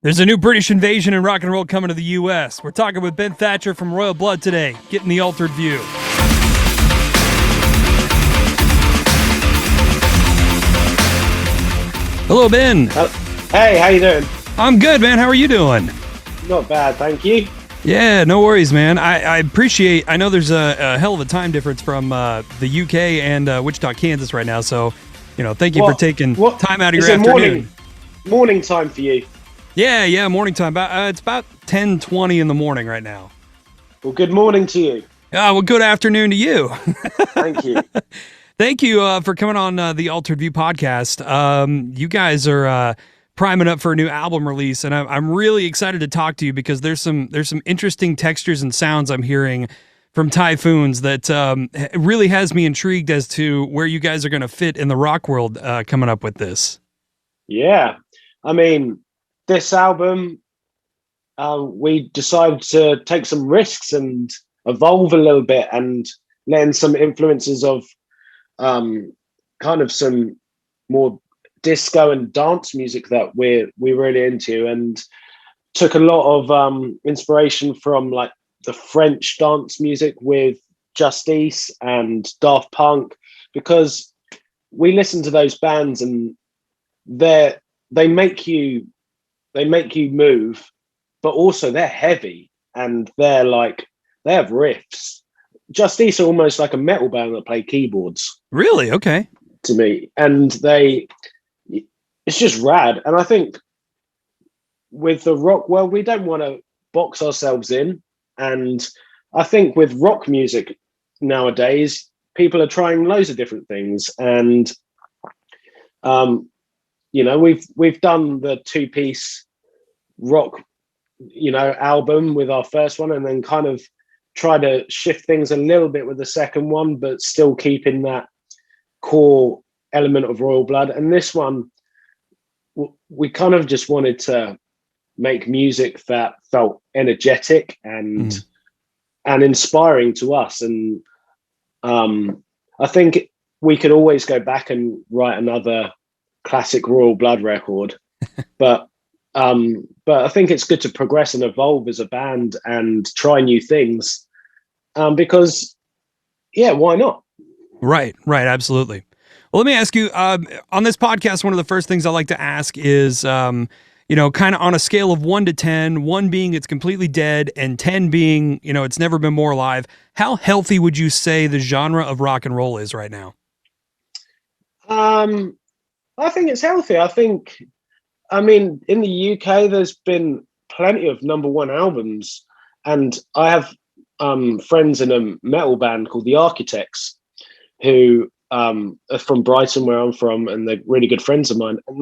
There's a new British invasion in rock and roll coming to the U.S. We're talking with Ben Thatcher from Royal Blood today, getting the altered view. Hello, Ben. Hey, how you doing? I'm good, man. How are you doing? Not bad, thank you. Yeah, no worries, man. I appreciate, I know there's a hell of a time difference from the UK and Wichita, Kansas right now, so, thank you for taking time out of your afternoon. Morning time for you? Yeah, morning time. It's about 10:20 in the morning right now. Well, good morning to you. Well, good afternoon to you. Thank you. Thank you for coming on the Altered View podcast. You guys are priming up for a new album release, and I'm really excited to talk to you because there's some interesting textures and sounds I'm hearing from Typhoons that really has me intrigued as to where you guys are going to fit in the rock world coming up with this. Yeah, I mean, this album, we decided to take some risks and evolve a little bit and lend some influences of kind of some more disco and dance music that we're really into, and took a lot of inspiration from like the French dance music with Justice and Daft Punk, because we listen to those bands and they make you move, but also they're heavy and they have riffs. Justice are almost like a metal band that play keyboards. Really? Okay. To me, and it's just rad. And I think with the rock world, we don't want to box ourselves in. And I think with rock music nowadays, people are trying loads of different things. And we've done the two-piece rock, album with our first one, and then kind of try to shift things a little bit with the second one, but still keeping that core element of Royal Blood. And this one, we kind of just wanted to make music that felt energetic and inspiring to us. And I think we could always go back and write another classic Royal Blood record, but I think it's good to progress and evolve as a band and try new things, because why not? Right, absolutely. Well, let me ask you, on this podcast, one of the first things I like to ask is, kind of on a scale of 1 to 10, 1 being it's completely dead and 10 being, it's never been more alive, how healthy would you say the genre of rock and roll is right now? I think it's healthy. I mean, in the UK, there's been plenty of #1 albums, and I have friends in a metal band called The Architects, who are from Brighton, where I'm from, and they're really good friends of mine. And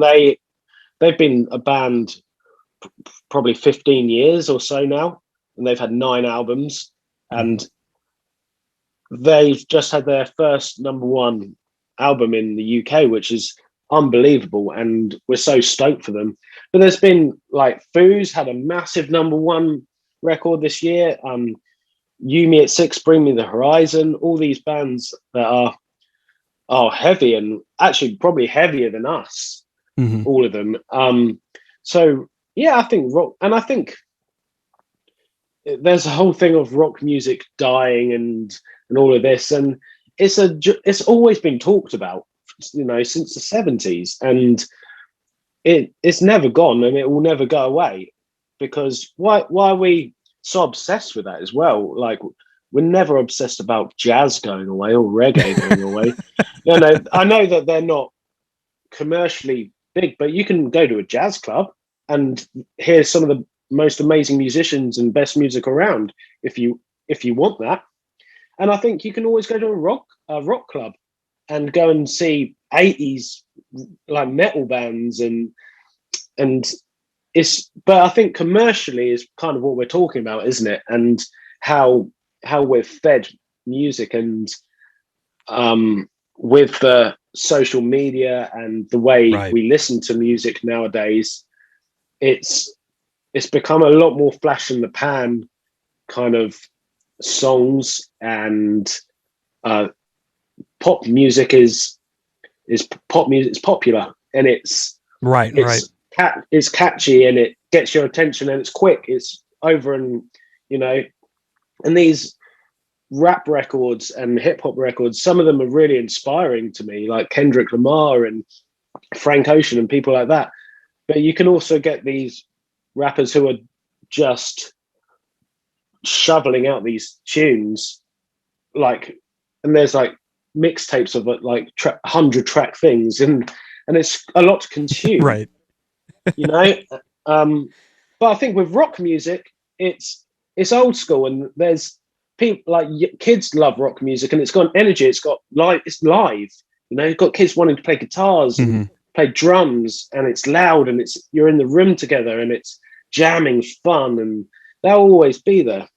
they've been a band probably 15 years or so now, and they've had 9 albums, and they've just had their first #1 album in the UK, which is unbelievable, and we're so stoked for them. But there's been like Foo's had a massive #1 record this year. You Me at 6, Bring Me the Horizon, all these bands that are heavy, and actually probably heavier than us, all of them. So yeah, I think rock, and I think there's a whole thing of rock music dying and all of this, and it's always been talked about, since the 70s, and it's never gone, and it will never go away, because why are we so obsessed with that as well? Like, we're never obsessed about jazz going away or reggae going away. I know that they're not commercially big, but you can go to a jazz club and hear some of the most amazing musicians and best music around if you want that. And I think you can always go to a rock club and go and see 80s like metal bands, but I think commercially is kind of what we're talking about, isn't it? And how we're fed music, and with the social media and the way we listen to music nowadays, it's become a lot more flash in the pan kind of songs, and pop music is pop music. It's popular, and it's catchy, and it gets your attention and it's quick, it's over, and you know, and these rap records and hip hop records, some of them are really inspiring to me, like Kendrick Lamar and Frank Ocean and people like that. But you can also get these rappers who are just shoveling out these tunes, like, and there's like mixtapes of it, like 100-track things, and it's a lot to consume, Right. you know. But I think with rock music, it's old school, and there's people like kids love rock music, and it's got energy, it's live, you know. You've got kids wanting to play guitars and play drums, and it's loud, and you're in the room together, and it's jamming, fun, and they'll always be there.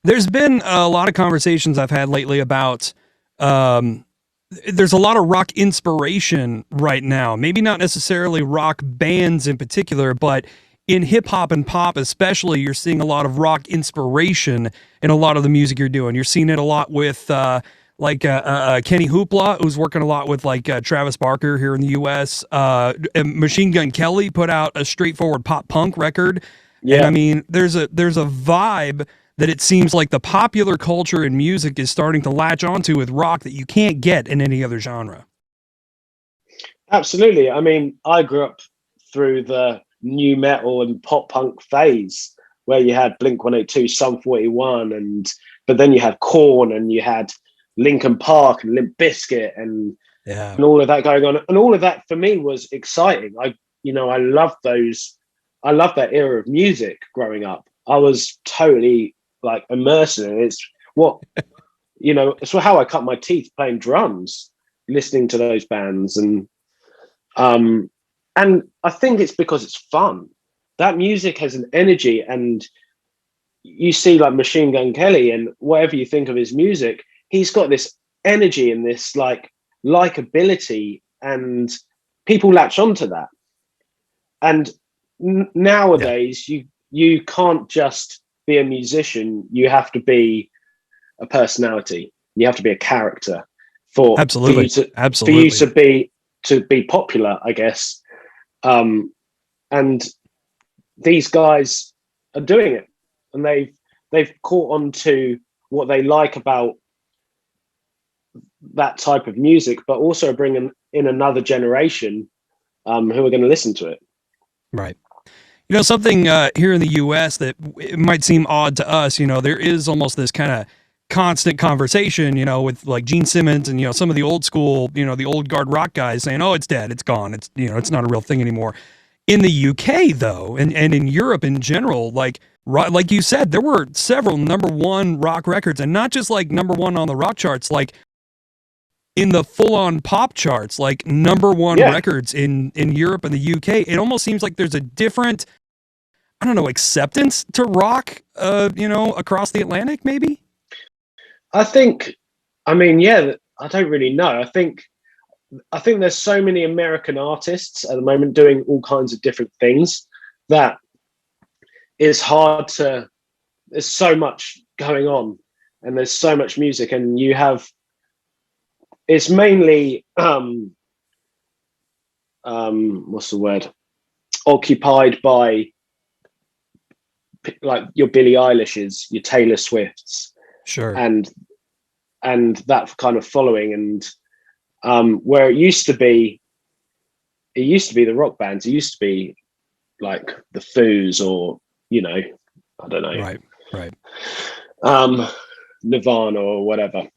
There's been a lot of conversations I've had lately about there's a lot of rock inspiration right now. Maybe not necessarily rock bands in particular, but in hip hop and pop especially, you're seeing a lot of rock inspiration in a lot of the music you're doing. You're seeing it a lot with Kenny Hoopla, who's working a lot with like Travis Barker here in the U.S. Machine Gun Kelly put out a straightforward pop punk record. Yeah. And I mean, there's a vibe that it seems like the popular culture in music is starting to latch onto with rock that you can't get in any other genre. Absolutely. I mean, I grew up through the new metal and pop punk phase where you had Blink-182, Sum 41, but then you had Korn, and you had Linkin Park and Limp Bizkit and all of that going on. And all of that for me was exciting. I loved those. I loved that era of music growing up. I was totally like immersed in it. It's what, you know, it's how I cut my teeth playing drums, listening to those bands. And I think it's because it's fun. That music has an energy, and you see like Machine Gun Kelly, and whatever you think of his music, he's got this energy and this like likability, and people latch onto that. And nowadays, you can't just be a musician. You have to be a personality. You have to be a character for you to be popular, I guess. And these guys are doing it, and they've caught on to what they like about that type of music, but also bringing in another generation who are going to listen to it. Right. You know, something here in the U.S. that it might seem odd to us, you know, there is almost this kind of constant conversation, you know, with like Gene Simmons and, you know, some of the old school, you know, the old guard rock guys saying, oh, it's dead, it's gone, it's, you know, it's not a real thing anymore. In the UK, though, and in Europe in general, like you said, there were several #1 rock records, and not just like #1 on the rock charts, like in the full-on pop charts, like #1 records in Europe and the UK. It almost seems like there's a different, I don't know, acceptance to rock, you know, across the Atlantic, maybe? I think, I mean, yeah, I don't really know. I think there's so many American artists at the moment doing all kinds of different things that it's hard to, there's so much going on, and there's so much music, and it's mainly, what's the word? Occupied by like your Billie Eilish's, your Taylor Swift's, sure, and that kind of following, and where it used to be the rock bands. It used to be like the Foos, or, you know, I don't know, right, Nirvana or whatever.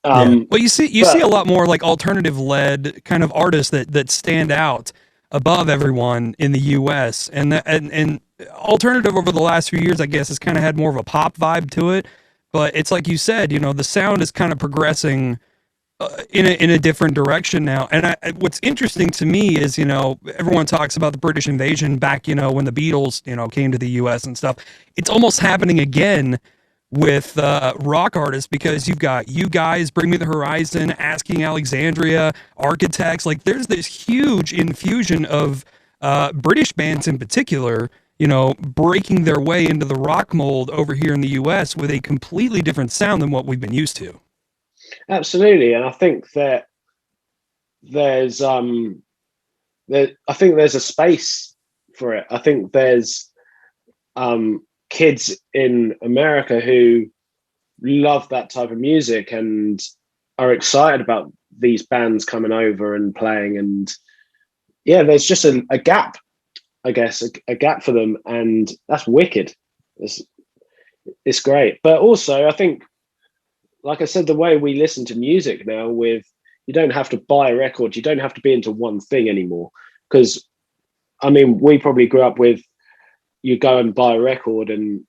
Well, you see a lot more like alternative led kind of artists that stand out above everyone in the U.S. and alternative over the last few years, I guess, has kind of had more of a pop vibe to it. But it's like you said, you know, the sound is kind of progressing in a different direction now. And what's interesting to me is, you know, everyone talks about the British invasion back, you know, when the Beatles, you know, came to the U.S. and stuff. It's almost happening again with rock artists, because you've got you guys, Bring Me the Horizon, Asking Alexandria, Architects. Like, there's this huge infusion of British bands in particular, you know, breaking their way into the rock mold over here in the U.S. with a completely different sound than what we've been used to. Absolutely, and I think that there's a space for it. I think there's kids in America who love that type of music and are excited about these bands coming over and playing. And yeah, there's just a gap, I guess, a gap for them, and that's wicked. It's great. But also, I think, like I said, the way we listen to music now, with you don't have to buy a record, you don't have to be into one thing anymore. Because I mean, we probably grew up with, you go and buy a record and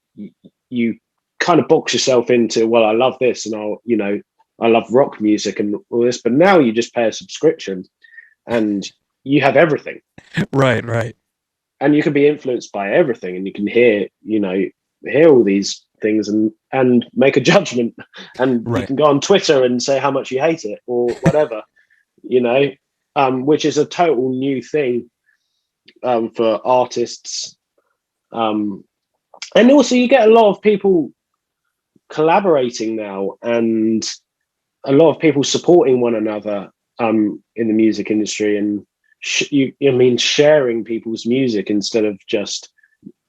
you kind of box yourself into, well, I love this, and I love rock music and all this. But now you just pay a subscription and you have everything. Right. And you can be influenced by everything, and you can hear all these things and make a judgment, and you can go on Twitter and say how much you hate it or whatever, which is a total new thing for artists. And also you get a lot of people collaborating now, and a lot of people supporting one another in the music industry, and sharing people's music instead of just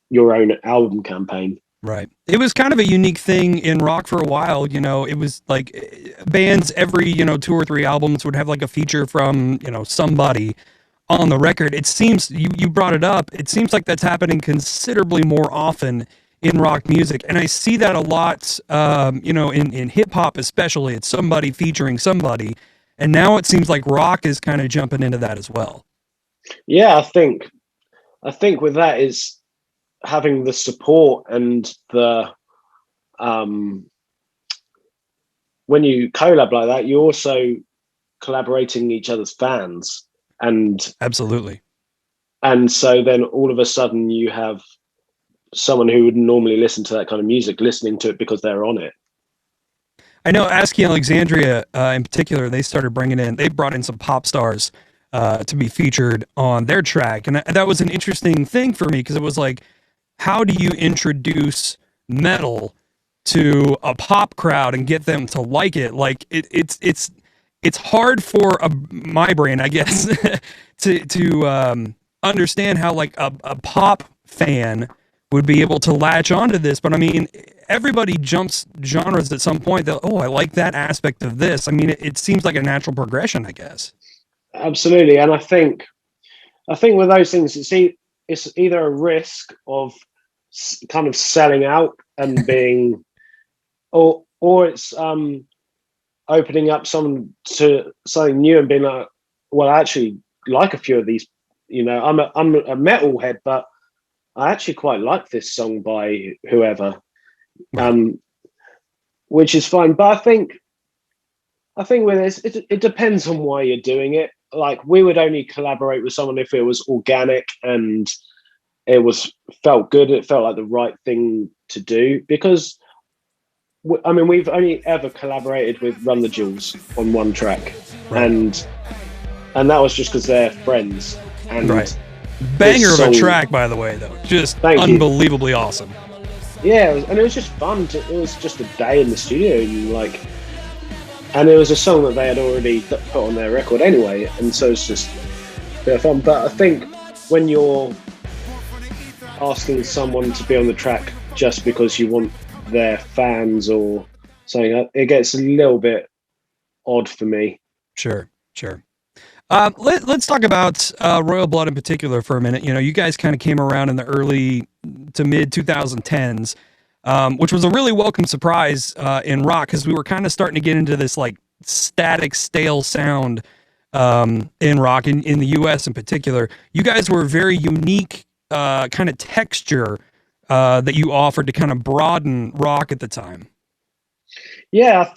your own album campaign. Right. It was kind of a unique thing in rock for a while. It was like bands every 2 or 3 albums would have like a feature from somebody on the record. It seems you brought it up. It seems like that's happening considerably more often in rock music, and I see that a lot. In hip hop especially, it's somebody featuring somebody, and now it seems like rock is kind of jumping into that as well. Yeah, I think with that is having the support and the when you collab like that, you're also collaborating each other's fans, and absolutely. And so then all of a sudden you have someone who would normally listen to that kind of music listening to it because they're on it. I know Asking Alexandria in particular, they brought in some pop stars to be featured on their track. And that was an interesting thing for me, because it was like, how do you introduce metal to a pop crowd and get them to like it? Like it's hard for my brain, I guess, to understand how like a pop fan would be able to latch onto this. But I mean, everybody jumps genres at some point. I like that aspect of this. I mean, it seems like a natural progression, I guess. Absolutely. And I think with those things, it's either a risk of kind of selling out and being, or it's opening up someone to something new and being like, well, I actually like a few of these. I'm a metalhead, but I actually quite like this song by whoever, which is fine. But I think with this, it depends on why you're doing it. Like, we would only collaborate with someone if it was organic and it felt good. It felt like the right thing to do, because I mean, we've only ever collaborated with Run the Jewels on one track, and that was just because they're friends. And banger of a track, by the way, though, just unbelievably awesome. Yeah, it was just fun. It was just a day in the studio, and it was a song that they had already put on their record anyway, and so it's just a bit of fun. But I think when you're asking someone to be on the track just because you want their fans or something, it gets a little bit odd for me. Sure. Let's talk about Royal Blood in particular for a minute. You guys kind of came around in the early to mid 2010s, which was a really welcome surprise in rock, because we were kind of starting to get into this like static, stale sound in rock, in the US in particular. You guys were a very unique kind of texture that you offered to kind of broaden rock at the time. Yeah,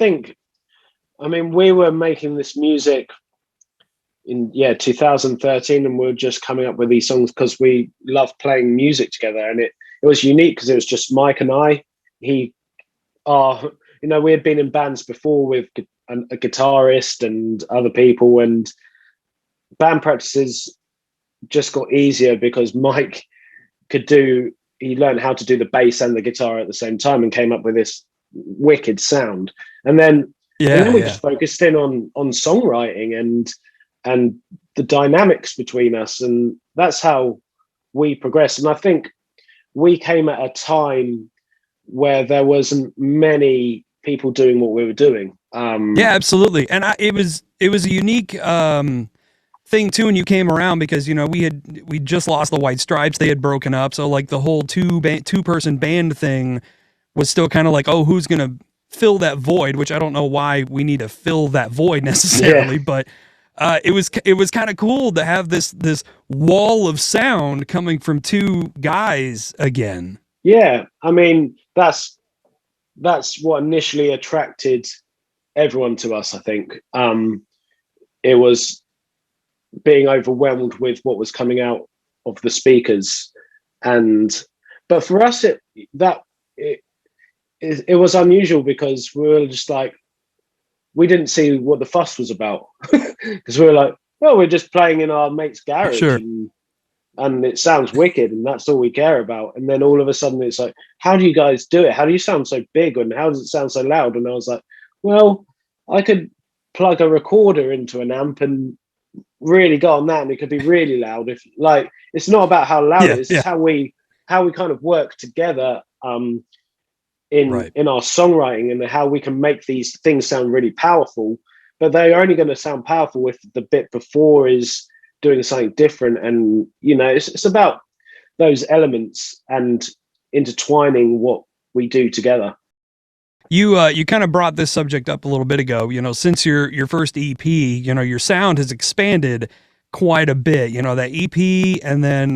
I mean, we were making this music in 2013, and we were just coming up with these songs because we love playing music together, and it was unique because it was just Mike and I. We had been in bands before with a guitarist and other people, and band practices just got easier because Mike he learned how to do the bass and the guitar at the same time and came up with this wicked sound. And then we just focused in on songwriting and the dynamics between us, and that's how we progressed. And I think we came at a time where there wasn't many people doing what we were doing. Yeah, absolutely. And it was a unique thing too when you came around, because we just lost the White Stripes. They had broken up, so like the whole two person band thing was still kind of like, oh, who's gonna fill that void? Which I don't know why we need to fill that void necessarily, Yeah. but it was kind of cool to have this wall of sound coming from two guys again. Yeah, I mean that's what initially attracted everyone to us. I think it was being overwhelmed with what was coming out of the speakers, and but for us it was unusual because we were just like, we didn't see what the fuss was about because we were like, well, we're just playing in our mate's garage, Sure. and it sounds wicked, and that's all we care about. And then all of a sudden it's like, how do you guys do it? How do you sound so big, and how does it sound so loud? And I was like, well, I could plug a recorder into an amp and really go on that, and it could be really loud. If like, it's not about how loud it is, Yeah. it's how we kind of work together in Right. our songwriting, and how we can make these things sound really powerful. But they're only going to sound powerful if the bit before is doing something different. And it's about those elements and intertwining what we do together. You kind of brought this subject up a little bit ago. Since your first EP, your sound has expanded quite a bit. That EP, and then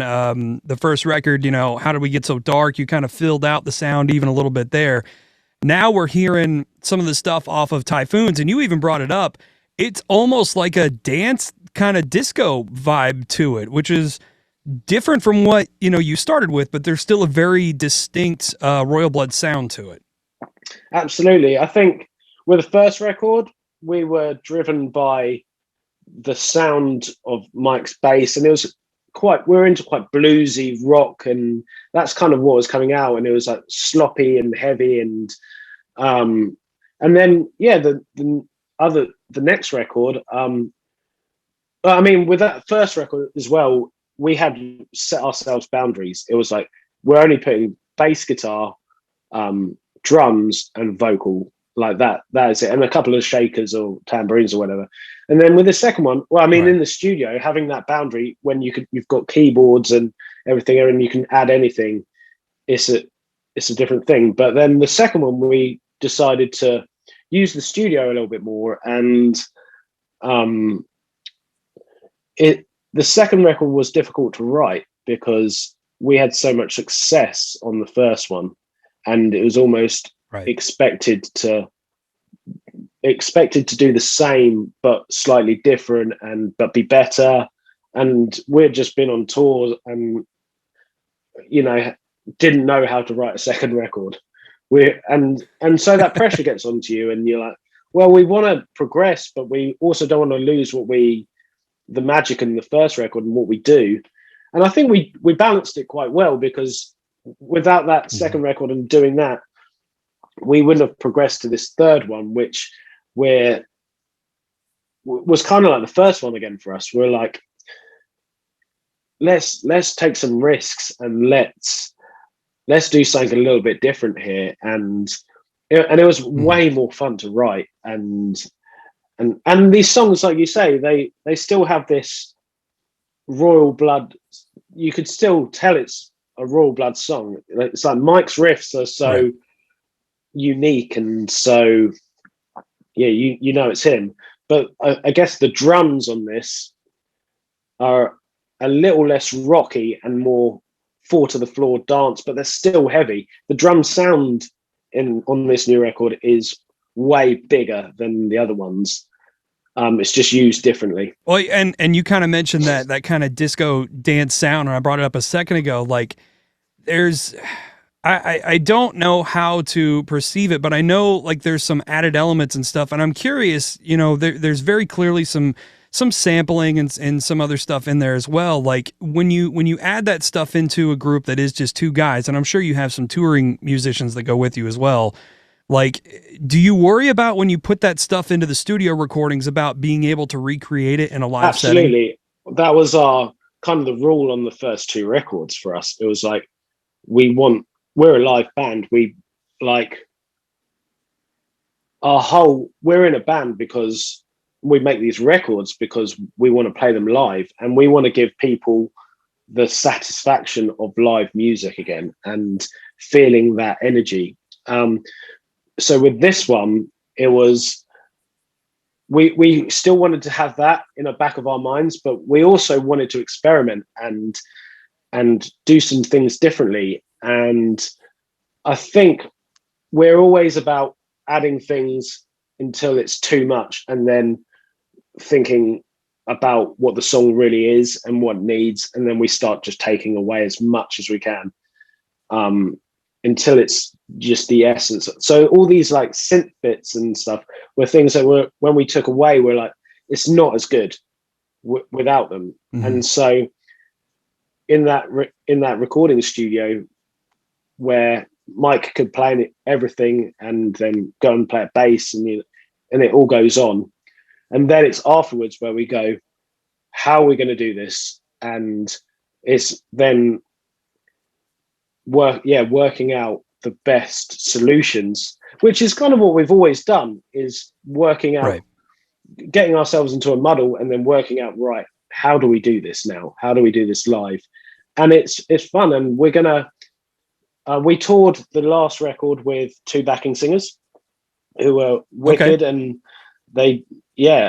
the first record, How Did We Get So Dark? You kind of filled out the sound even a little bit there. Now we're hearing some of the stuff off of Typhoons, and you even brought it up. It's almost like a dance kind of disco vibe to it, which is different from what you started with, but there's still a very distinct Royal Blood sound to it. Absolutely. I think with the first record, we were driven by the sound of Mike's bass, and it was we were into quite bluesy rock, and that's kind of what was coming out, and it was like sloppy and heavy, and then the next record, I mean, with that first record as well, we had set ourselves boundaries. It was like, we're only putting bass guitar, drums and vocal, like that is it, and a couple of shakers or tambourines or whatever. And then with the second one, well, I mean, Right. in the studio, having that boundary when you've got keyboards and everything, and you can add anything, it's a different thing. But then the second one, we decided to use the studio a little bit more, and the second record was difficult to write because we had so much success on the first one, and it was almost Right. expected to do the same but slightly different, but be better. And we'd just been on tour and didn't know how to write a second record. And so that pressure gets onto you, and you're like, well, we want to progress, but we also don't want to lose the magic in the first record and what we do. And I think we balanced it quite well, because without that second record and doing that, we wouldn't have progressed to this third one, which was kind of like the first one again for us. We're like, let's take some risks, and let's do something a little bit different here. And it was way more fun to write. And these songs, like you say, they still have this Royal Blood. You could still tell it's a Royal Blood song. It's like Mike's riffs are so Right. unique, and so it's him. But I guess the drums on this are a little less rocky and more four to the floor dance, but they're still heavy. The drum sound on this new record is way bigger than the other ones. It's just used differently. Well, and you kind of mentioned that kind of disco dance sound, and I brought it up a second ago. Like, I don't know how to perceive it, but I know like there's some added elements and stuff, and I'm curious. There's very clearly some sampling and some other stuff in there as well. Like when you add that stuff into a group that is just two guys, and I'm sure you have some touring musicians that go with you as well. Like, do you worry about when you put that stuff into the studio recordings about being able to recreate it in a live setting? Absolutely. That was our kind of the rule on the first two records for us. It was like, we're a live band. We like we're in a band because we make these records because we want to play them live, and we want to give people the satisfaction of live music again and feeling that energy. So with this one, it was, we still wanted to have that in the back of our minds, but we also wanted to experiment and do some things differently. And I think we're always about adding things until it's too much, and then thinking about what the song really is and what it needs, and then we start just taking away as much as we can, until it's just the essence. So all these like synth bits and stuff were things that were, when we took away, we're like, it's not as good without them. Mm-hmm. And so in that recording studio where Mike could play everything and then go and play a bass, and it all goes on. And then it's afterwards where we go, how are we going to do this? And it's then working out the best solutions, which is kind of what we've always done, is working out, right, getting ourselves into a muddle and then working out, right, how do we do this now? How do we do this live? And it's fun. And we're going to, we toured the last record with 2 backing singers who were wicked. Okay. And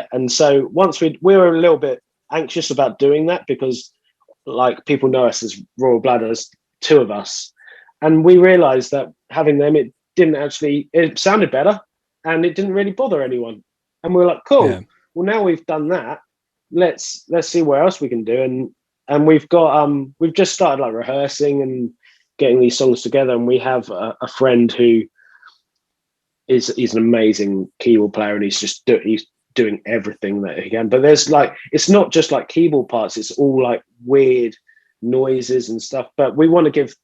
and so once we were a little bit anxious about doing that, because like people know us as Royal Blood, as 2 of us, and we realized that having them, it sounded better and it didn't really bother anyone. And we were like, cool, well, now we've done that, let's see where else we can do. And we've got we've just started like rehearsing and getting these songs together, and we have a friend who he's an amazing keyboard player, and he's doing everything that he can. But there's like, it's not just like keyboard parts, it's all like weird noises and stuff. But we want to give,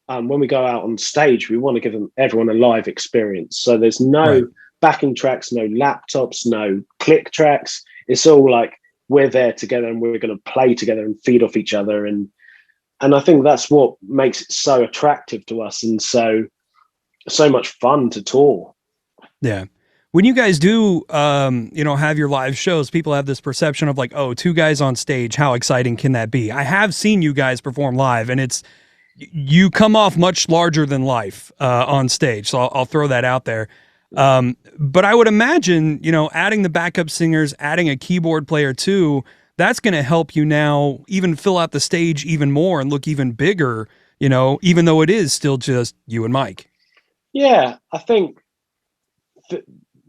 when we go out on stage, we want to give everyone a live experience. So there's no backing tracks, no laptops, no click tracks. It's all like, we're there together and we're going to play together and feed off each other. And I think that's what makes it so attractive to us and so much fun to tour. Yeah. When you guys do, have your live shows, people have this perception of like, oh, 2 guys on stage, how exciting can that be? I have seen you guys perform live, and you come off much larger than life on stage. So I'll throw that out there. But I would imagine, adding the backup singers, adding a keyboard player too, that's going to help you now even fill out the stage even more and look even bigger, even though it is still just you and Mike. Yeah, I think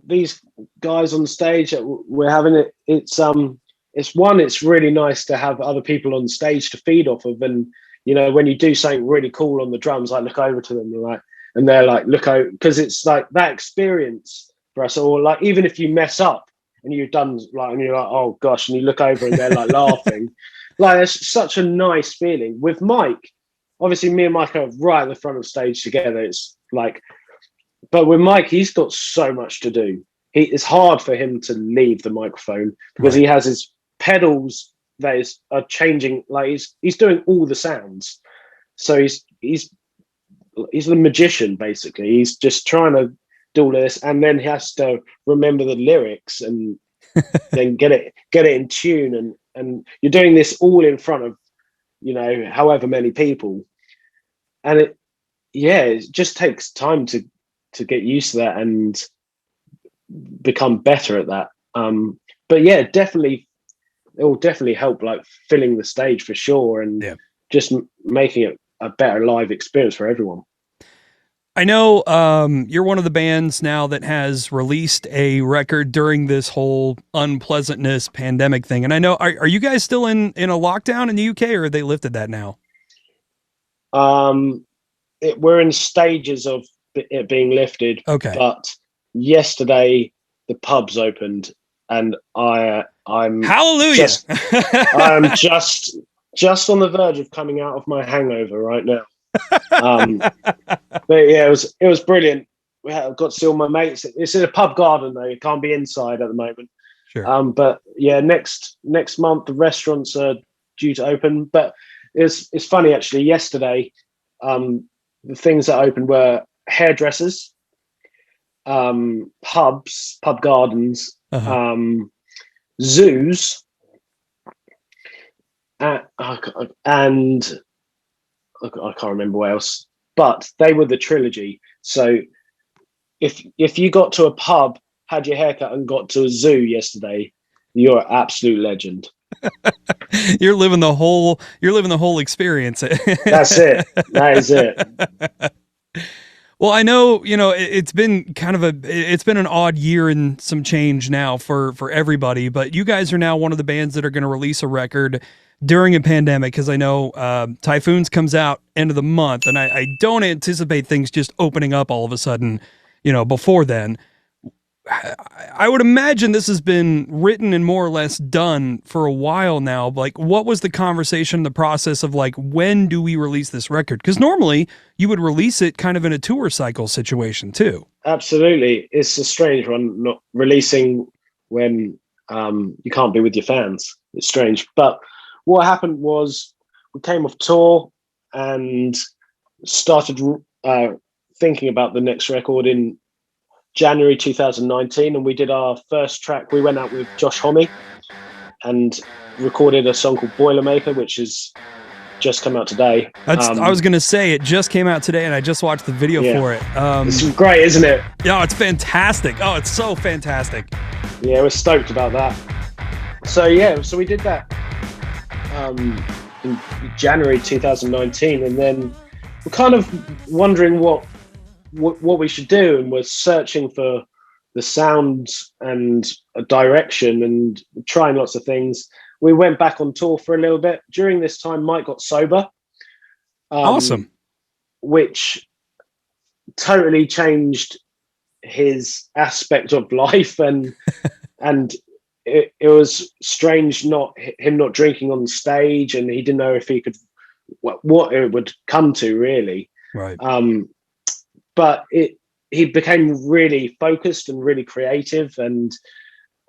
these guys on stage that we're having, it's really nice to have other people on stage to feed off of. And, when you do something really cool on the drums, I look over to them and they're like, look out, because it's like that experience for us. Or like, even if you mess up and you've done like, and you're like, oh gosh, and you look over and they're like laughing, like it's such a nice feeling. With Mike, obviously me and Mike are right at the front of stage together. It's like, but with Mike, he's got so much to do. It's hard for him to leave the microphone because he has his pedals that are changing. Like he's doing all the sounds. So he's the magician basically. He's just trying to do all this, and then he has to remember the lyrics and then get it in tune. And you're doing this all in front of however many people, and it just takes time to get used to that and become better at that. But yeah, definitely, it will definitely help like filling the stage for sure, and just making it a better live experience for everyone. I know you're one of the bands now that has released a record during this whole unpleasantness pandemic thing. And I know, are you guys still in a lockdown in the UK, or have they lifted that now? We're in stages of it being lifted. Okay. But yesterday the pubs opened, and I'm hallelujah. I'm just on the verge of coming out of my hangover right now. But yeah, it was brilliant. Got to see all my mates. It's in a pub garden though. You can't be inside at the moment. Sure. But yeah, next month the restaurants are due to open. But it's funny actually. Yesterday, the things that opened were hairdressers, pubs, pub gardens, zoos, and I can't remember what else. But they were the trilogy. So if you got to a pub, had your haircut, and got to a zoo yesterday, you're an absolute legend. You're living the whole experience. That's it. That is it. Well, I know, it's been it's been an odd year and some change now for everybody, but you guys are now one of the bands that are going to release a record during a pandemic, because I know Typhoons comes out end of the month, and I don't anticipate things just opening up all of a sudden, before then. I would imagine this has been written and more or less done for a while now. Like, what was the conversation, the process of like, when do we release this record? Because normally you would release it kind of in a tour cycle situation too. Absolutely. It's a strange one, not releasing when you can't be with your fans. It's strange. But what happened was we came off tour and started thinking about the next record in January 2019, and we did our first track. We went out with Josh Homme and recorded a song called Boilermaker, which has just come out today. I was going to say, it just came out today, and I just watched the video for it. It's great, isn't it? Yeah, it's fantastic. Oh, it's so fantastic. Yeah, we're stoked about that. So we did that in January 2019, and then we're kind of wondering what we should do, and we're searching for the sounds and a direction and trying lots of things. We went back on tour for a little bit. During this time, Mike got sober. Awesome. Which totally changed his aspect of life, and it was strange him not drinking on stage, and he didn't know if he could what it would come to really. Right. But he became really focused and really creative, and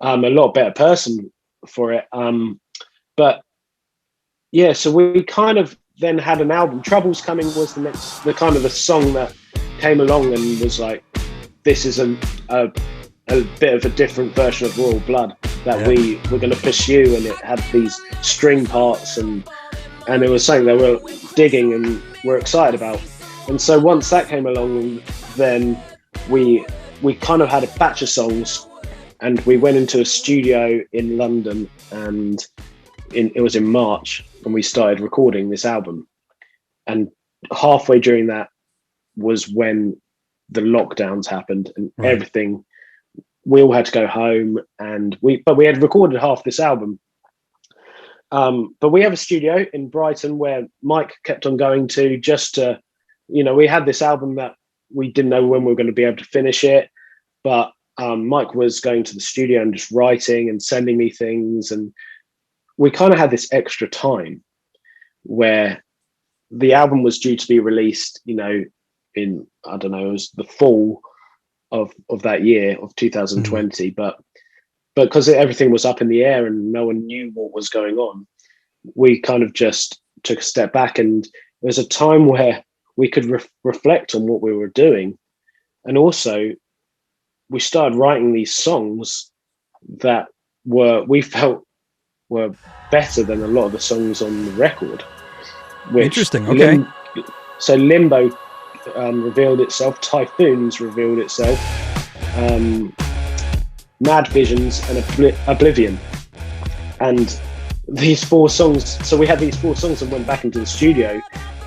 a lot better person for it. But yeah, so we kind of then had an album. Troubles Coming was the kind of the song that came along and was like, this is a bit of a different version of Royal Blood that we were going to pursue, and it had these string parts, and it was something that we're digging and we're excited about. And so once that came along, then we kind of had a batch of songs, and we went into a studio in London, and it was in March, and we started recording this album. And halfway during that was when the lockdowns happened, and everything, we all had to go home, and we had recorded half this album. But we have a studio in Brighton where Mike kept on going to, just to, we had this album that we didn't know when we were going to be able to finish it, but Mike was going to the studio and just writing and sending me things, and we kind of had this extra time where the album was due to be released, in, I don't know, it was the fall of that year of 2020, but because everything was up in the air and no one knew what was going on, we kind of just took a step back, and it was a time where we could reflect on what we were doing. And also we started writing these songs that we felt were better than a lot of the songs on the record. Interesting. Okay. So Limbo revealed itself, Typhoons revealed itself, Mad Visions, and Oblivion. And these 4 songs, so we had these 4 songs and went back into the studio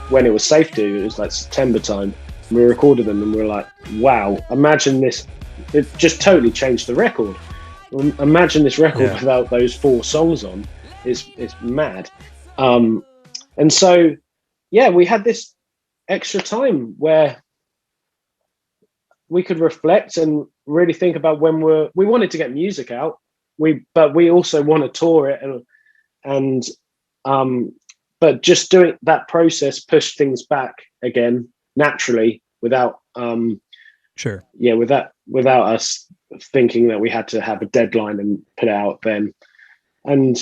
when it was safe to. It was like September time. We recorded them, and we were like, wow, imagine this. It just totally changed the record. Imagine this record without those 4 songs on. It's mad. And so, we had this extra time where we could reflect and really think about when we wanted to get music out. But we also want to tour it, but just doing that process pushed things back again naturally without without us thinking that we had to have a deadline and put it out then. And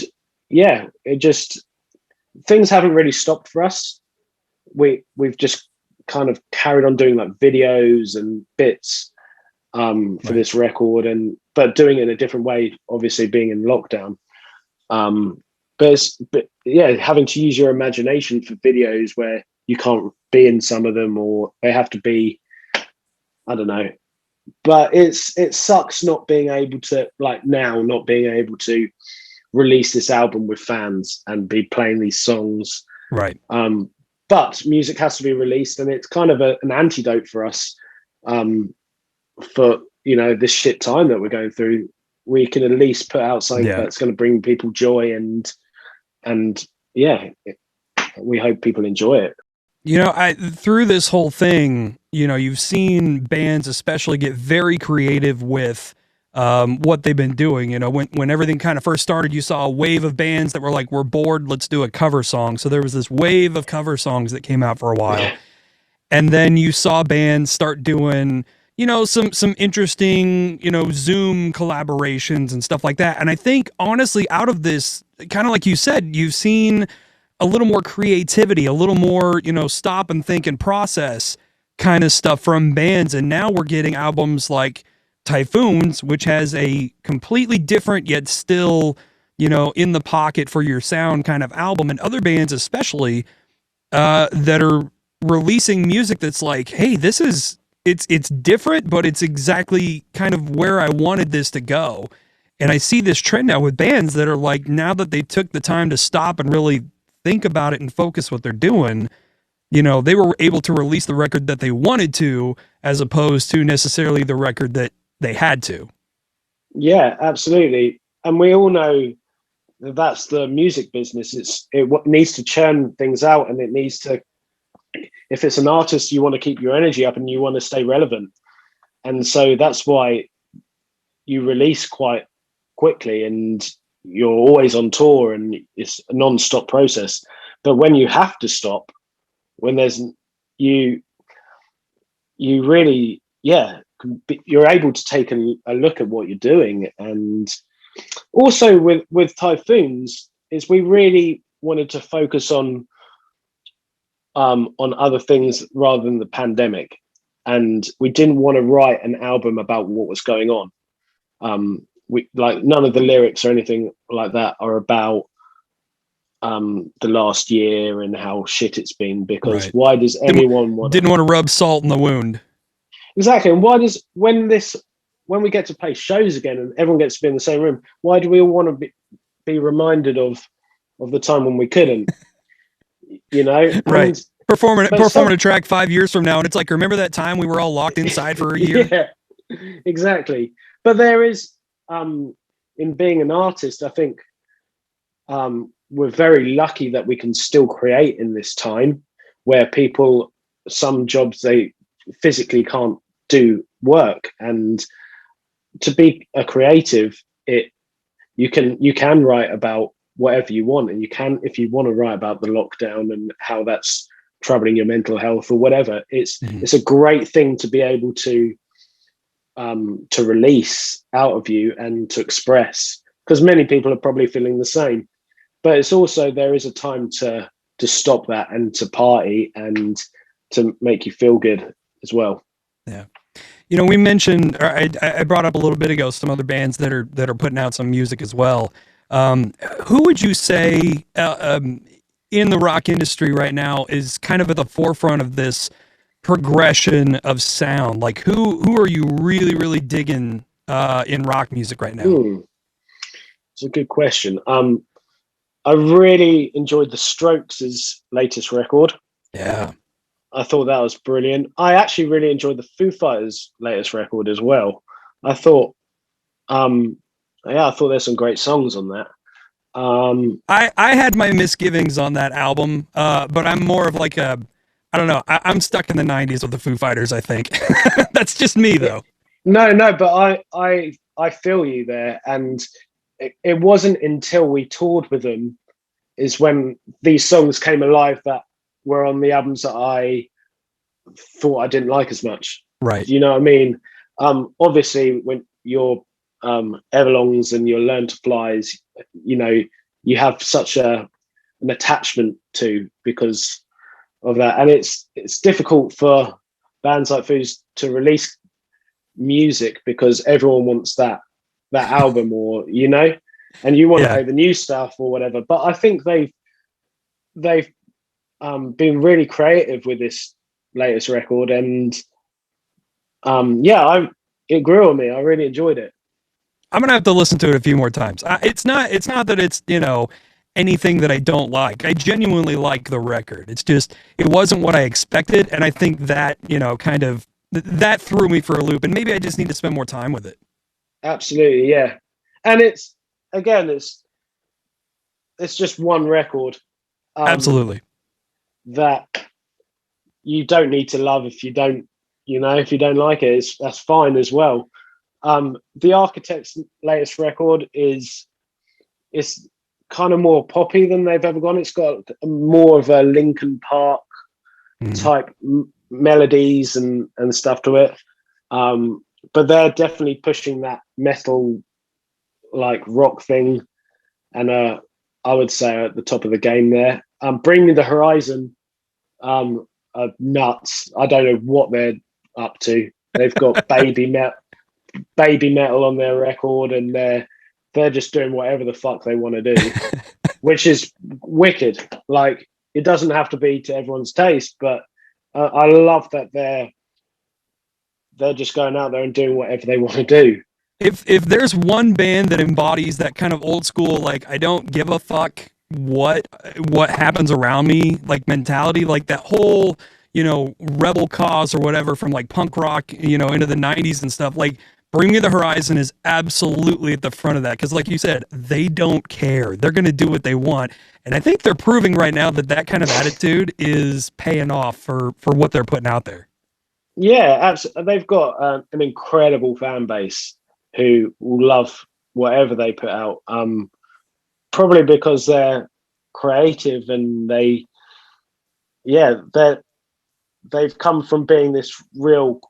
it just things haven't really stopped for us. We've just kind of carried on doing like videos and bits for this record, but doing it in a different way, obviously being in lockdown. But yeah, having to use your imagination for videos where you can't be in some of them, or they have to be, I don't know. But it sucks not being able to, like now, not being able to release this album with fans and be playing these songs. Right. But music has to be released, and it's kind of an antidote for us, for this shit time that we're going through. We can at least put out something that's going to bring people joy, and yeah, we hope people enjoy it. Through this whole thing, you've seen bands especially get very creative with what they've been doing. When everything kind of first started, you saw a wave of bands that were like, we're bored, let's do a cover song. So there was this wave of cover songs that came out for a while. And then you saw bands start doing, some interesting, Zoom collaborations and stuff like that. And I think honestly, out of this, kind of like you said, you've seen a little more creativity, a little more, stop and think and process kind of stuff from bands. And now we're getting albums like Typhoons, which has a completely different yet still, in the pocket for your sound kind of album, and other bands especially that are releasing music that's like, hey, it's different, but it's exactly kind of where I wanted this to go. And I see this trend now with bands that are like, now that they took the time to stop and really think about it and focus what they're doing, they were able to release the record that they wanted to, as opposed to necessarily the record that they had to. Yeah, absolutely. And we all know that that's the music business. It needs to churn things out, and it needs to, if it's an artist, you want to keep your energy up and you want to stay relevant. And so that's why you release quite quickly, and you're always on tour, and it's a non-stop process. But when you have to stop, when there's you really, you're able to take a look at what you're doing. And also with Typhoons, is we really wanted to focus on other things rather than the pandemic, and we didn't want to write an album about what was going on. We like, none of the lyrics or anything like that are about the last year and how shit it's been, because why does anyone didn't want to rub salt in the wound? Exactly. And why does, when we get to play shows again and everyone gets to be in the same room, why do we all want to be reminded of the time when we couldn't? Right. Performing a track 5 years from now, and it's like, remember that time we were all locked inside for a year? Yeah, exactly. But there is, in being an artist, I think we're very lucky that we can still create in this time where people, some jobs they physically can't do work, and to be a creative, you can write about whatever you want, and you can, if you want to write about the lockdown and how that's troubling your mental health or whatever, it's a great thing to be able to release out of you and to express, because many people are probably feeling the same. But it's also, there is a time to stop that and to party and to make you feel good as well. Yeah. We mentioned, or I brought up a little bit ago, some other bands that are putting out some music as well. Who would you say in the rock industry right now is kind of at the forefront of this progression of sound? Like, who are you really, really digging in rock music right now? It's a good question. I really enjoyed the Strokes' latest record. Yeah. I thought that was brilliant. I actually really enjoyed the Foo Fighters' latest record as well. I thought, there's some great songs on that. I had my misgivings on that album, but I'm more of like I don't know. I'm stuck in the 90s with the Foo Fighters, I think. That's just me, though. No, but I feel you there. And it wasn't until we toured with them is when these songs came alive that were on the albums that I thought I didn't like as much. Right. You know what I mean? Obviously, when your Everlongs and your Learn to Flies, you have such a an attachment to because of that. And it's difficult for bands like Foo to release music because everyone wants that album, or and you want to play the new stuff or whatever. But I think they've been really creative with this latest record, and it grew on me. I really enjoyed it. I'm gonna have to listen to it a few more times. It's not that it's anything that I don't like. I genuinely like the record. It's just it wasn't what I expected, and I think that kind of that threw me for a loop. And maybe I just need to spend more time with it. Absolutely, yeah. And it's just one record. Absolutely. That you don't need to love if you don't like it. That's fine as well. The Architects' latest record is kind of more poppy than they've ever gone. It's got more of a Linkin Park type melodies and stuff to it. But they're definitely pushing that metal like rock thing, and I would say at the top of the game there. Bring Me the Horizon are nuts. I don't know what they're up to. They've got baby metal on their record, and they're just doing whatever the fuck they want to do, which is wicked. Like, it doesn't have to be to everyone's taste, but I love that they're just going out there and doing whatever they want to do. If there's one band that embodies that kind of old school, like, I don't give a fuck what happens around me, like, mentality, like that whole rebel cause or whatever from like punk rock into the 90s and stuff, like Bring Me the Horizon is absolutely at the front of that, because like you said, they don't care. They're going to do what they want, and I think they're proving right now that kind of attitude is paying off for what they're putting out there. Yeah, absolutely. They've got an incredible fan base who will love whatever they put out, probably because they're creative, and they've come from being this real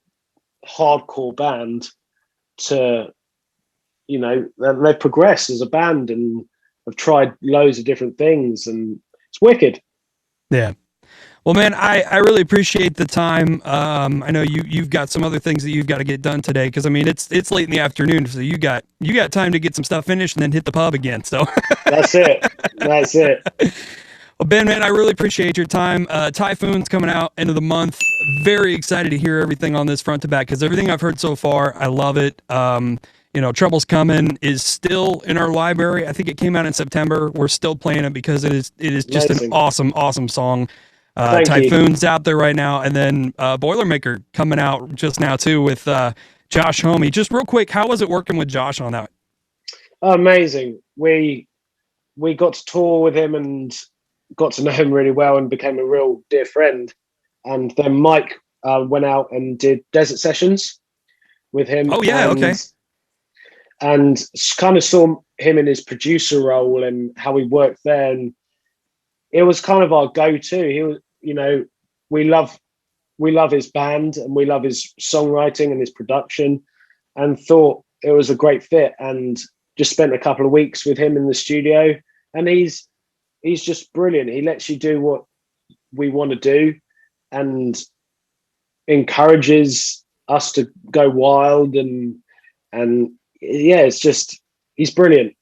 hardcore band to, they've progressed as a band and have tried loads of different things, and it's wicked. Yeah. Well, man, I really appreciate the time. I know you've got some other things that you've got to get done today, because I mean it's late in the afternoon, so you got time to get some stuff finished and then hit the pub again. So That's it. Well, Ben, man, I really appreciate your time. Typhoon's coming out end of the month. Very excited to hear everything on this front to back, because everything I've heard so far, I love it. Trouble's Coming is still in our library. I think it came out in September. We're still playing it because it is just an awesome song. Typhoon's out there right now, and then Boilermaker coming out just now too with Josh Homme. Just real quick, how was it working with Josh on that? Amazing. We got to tour with him and got to know him really well and became a real dear friend. And then Mike went out and did Desert Sessions with him. Oh yeah, okay. And kind of saw him in his producer role and how he worked there, and it was kind of our go-to. He was, we love his band and we love his songwriting and his production, and thought it was a great fit, and just spent a couple of weeks with him in the studio, and he's just brilliant. He lets you do what we want to do and encourages us to go wild, and yeah, it's just, he's brilliant.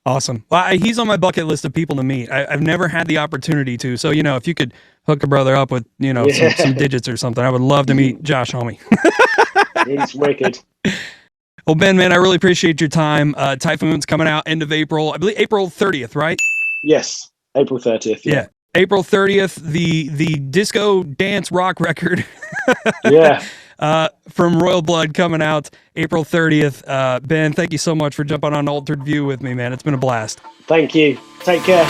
Awesome. Well, he's on my bucket list of people to meet. I've never had the opportunity to. So, if you could hook a brother up with, some digits or something, I would love to meet Josh Homme. He's wicked. Well, Ben, man, I really appreciate your time. Typhoon's coming out end of April. I believe April 30th, right? Yes, April 30th. Yeah. April 30th, the disco dance rock record. Yeah. From Royal Blood coming out April 30th. Ben, thank you so much for jumping on Altered View with me, man. It's been a blast. Thank you. Take care.